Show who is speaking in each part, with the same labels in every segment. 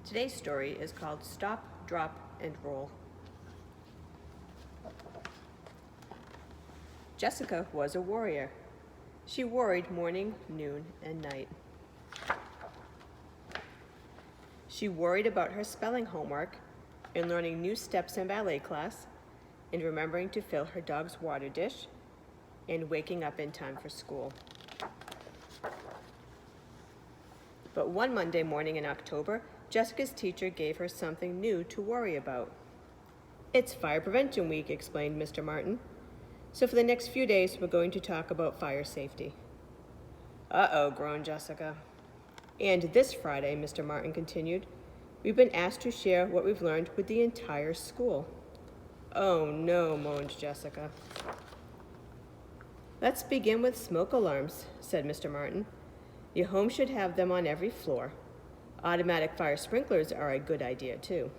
Speaker 1: Today's story is called Stop, Drop, and Roll. Jessica was a warrior. She worried morning, noon, and night. She worried about her spelling homework and learning new steps in ballet class and remembering to fill her dog's water dish and waking up in time for school. But one Monday morning in October, Jessica's teacher gave her something new to worry about. "It's Fire Prevention Week," explained Mr. Martin. "So for the next few days, we're going to talk about fire safety." "Uh-oh," groaned Jessica. "And this Friday," Mr. Martin continued, "we've been asked to share what we've learned with the entire school." "Oh no," moaned Jessica. "Let's begin with smoke alarms," said Mr. Martin. "Your home should have them on every floor. Automatic fire sprinklers are a good idea, too."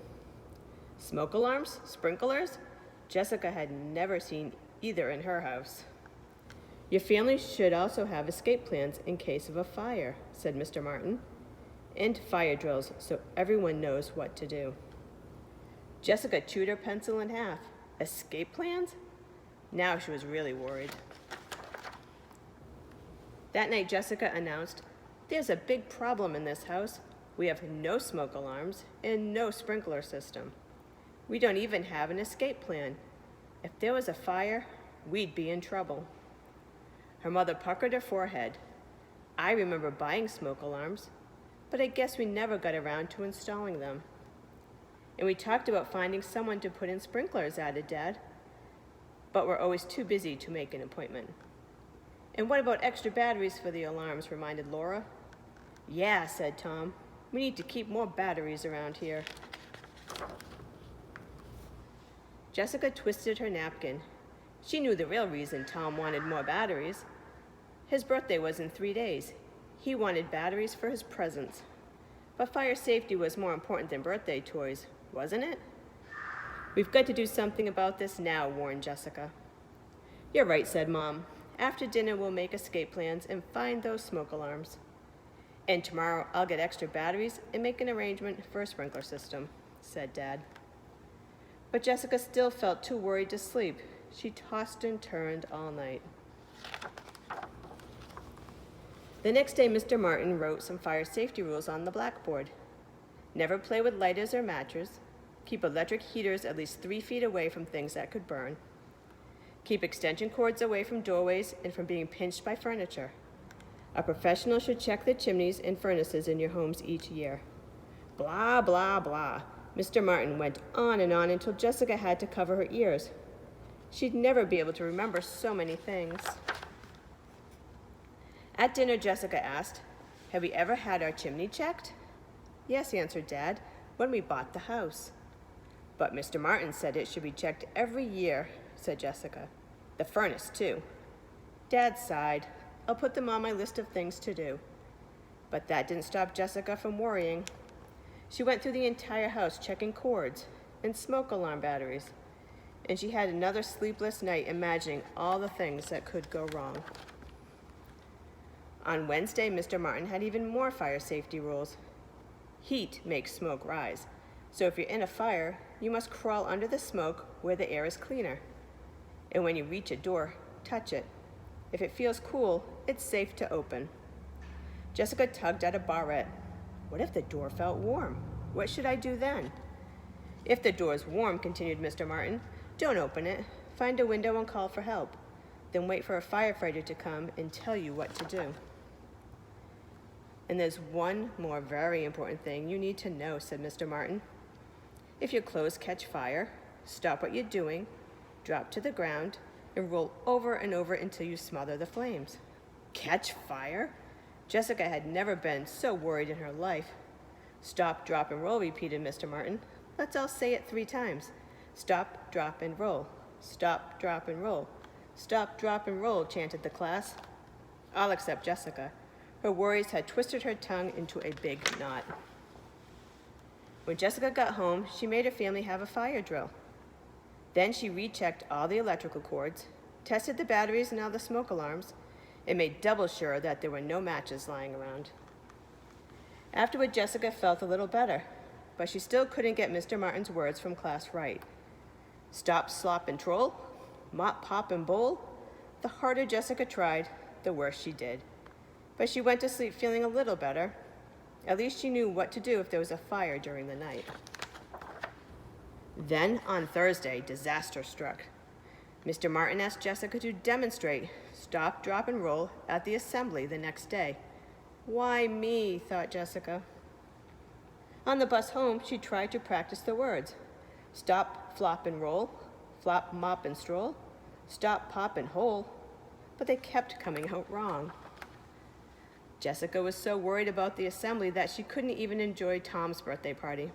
Speaker 1: Smoke alarms? Sprinklers? Jessica had never seen either in her house. "Your family should also have escape plans in case of a fire," said Mr. Martin, "and fire drills so everyone knows what to do." Jessica chewed her pencil in half. Escape plans? Now she was really worried. That night, Jessica announced, "There's a big problem in this house. We have no smoke alarms and no sprinkler system. We don't even have an escape plan. If there was a fire, we'd be in trouble." Her mother puckered her forehead. "I remember buying smoke alarms, but I guess we never got around to installing them." "And we talked about finding someone to put in sprinklers," added Dad, "but we're always too busy to make an appointment." "And what about extra batteries for the alarms?" reminded Laura. "Yeah," said Tom. "We need to keep more batteries around here." Jessica twisted her napkin. She knew the real reason Tom wanted more batteries. His birthday was in 3 days. He wanted batteries for his presents. But fire safety was more important than birthday toys, wasn't it? "We've got to do something about this now," warned Jessica. "You're right," said Mom. "After dinner, we'll make escape plans and find those smoke alarms. And tomorrow, I'll get extra batteries and make an arrangement for a sprinkler system," said Dad. But Jessica still felt too worried to sleep. She tossed and turned all night. The next day, Mr. Martin wrote some fire safety rules on the blackboard. Never play with lighters or matches. Keep electric heaters at least 3 feet away from things that could burn. Keep extension cords away from doorways and from being pinched by furniture. A professional should check the chimneys and furnaces in your homes each year. Blah, blah, blah. Mr. Martin went on until Jessica had to cover her ears. She'd never be able to remember so many things. At dinner, Jessica asked, "Have we ever had our chimney checked?" "Yes," answered Dad, "when we bought the house." "But Mr. Martin said it should be checked every year," said Jessica. "The furnace, too." Dad sighed. "I'll put them on my list of things to do." But that didn't stop Jessica from worrying. She went through the entire house checking cords and smoke alarm batteries, and she had another sleepless night imagining all the things that could go wrong. On Wednesday, Mr. Martin had even more fire safety rules. Heat makes smoke rise, so if you're in a fire, you must crawl under the smoke where the air is cleaner. And when you reach a door, touch it. If it feels cool, it's safe to open. Jessica tugged at a barrette. What if the door felt warm? What should I do then? "If the door is warm," continued Mr. Martin, "don't open it. Find a window and call for help. Then wait for a firefighter to come and tell you what to do." "And there's one more very important thing you need to know," said Mr. Martin. "If your clothes catch fire, stop what you're doing, drop to the ground, and roll over and over until you smother the flames." Catch fire? Jessica had never been so worried in her life. "Stop, drop, and roll," repeated Mr. Martin. "Let's all say it 3 times. Stop, drop, and roll. Stop, drop, and roll. Stop, drop, and roll," chanted the class. All except Jessica. Her worries had twisted her tongue into a big knot. When Jessica got home, she made her family have a fire drill. Then she rechecked all the electrical cords, tested the batteries and all the smoke alarms, and made double sure that there were no matches lying around. Afterward, Jessica felt a little better. but she still couldn't get Mr. Martin's words from class right. Stop, slop, and troll, mop, pop, and bowl. The harder Jessica tried, the worse she did. But she went to sleep feeling a little better. At least she knew what to do if there was a fire during the night. Then, on Thursday, disaster struck. Mr. Martin asked Jessica to demonstrate stop, drop, and roll at the assembly the next day. Why me, thought Jessica. On the bus home, she tried to practice the words. Stop, flop, and roll. Flop, mop, and stroll. Stop, pop, and hole. But they kept coming out wrong. Jessica was so worried about the assembly that she couldn't even enjoy Tom's birthday party.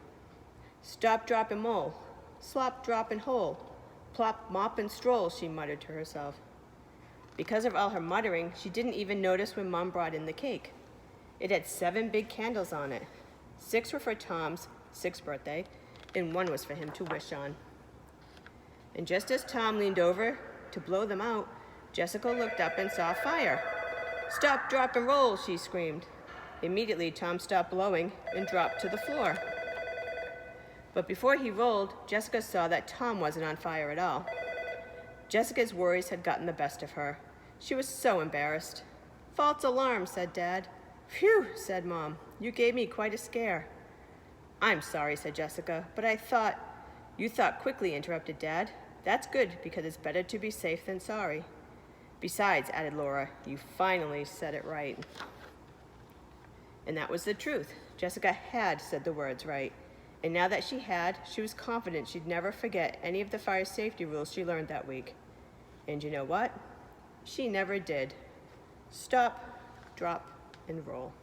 Speaker 1: Stop, drop, and mole. Slop, drop, and hole. Plop, mop, and stroll, she muttered to herself. Because of all her muttering, she didn't even notice when Mom brought in the cake. It had 7 big candles on it. 6 were for Tom's 6th birthday, and 1 was for him to wish on. And just as Tom leaned over to blow them out, Jessica looked up and saw fire. Stop, drop, and roll, she screamed. Immediately, Tom stopped blowing and dropped to the floor. But before he rolled, Jessica saw that Tom wasn't on fire at all. Jessica's worries had gotten the best of her. She was so embarrassed. False alarm, said Dad. Phew, said Mom. You gave me quite a scare. I'm sorry, said Jessica, but I thought... You thought quickly, interrupted Dad. That's good, because it's better to be safe than sorry. Besides, added Laura, you finally said it right. And that was the truth. Jessica had said the words right. And now that she had, she was confident she'd never forget any of the fire safety rules she learned that week. And you know what? She never did. Stop, drop, and roll.